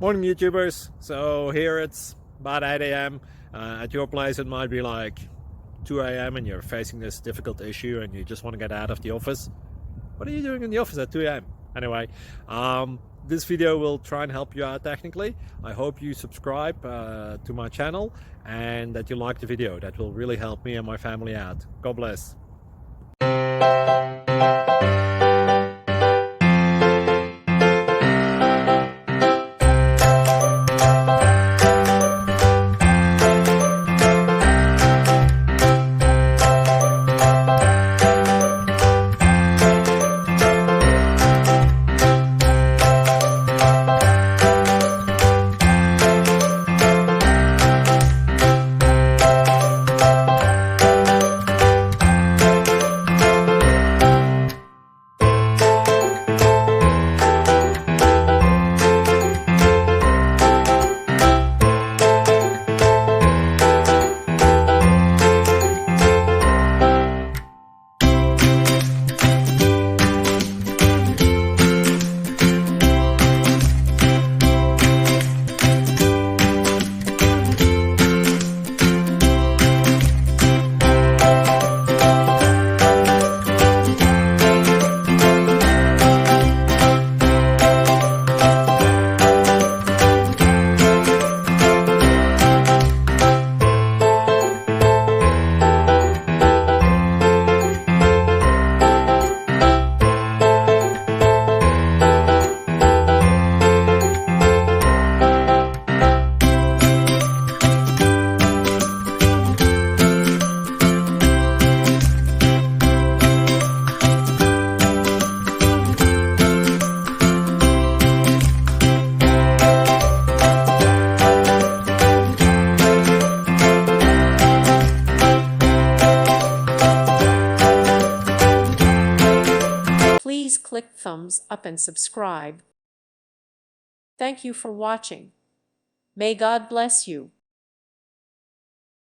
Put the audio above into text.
Morning YouTubers. So here it's about 8 a.m. At your place it might be like 2 a.m. and you're facing this difficult issue and you just want to get out of the office. What are you doing in the office at 2 a.m.? Anyway, this video will try and help you out technically. I hope you subscribe to my channel and that you like the video. That will really help me and my family out. God bless. Please click thumbs up and subscribe. Thank you for watching. May God bless you.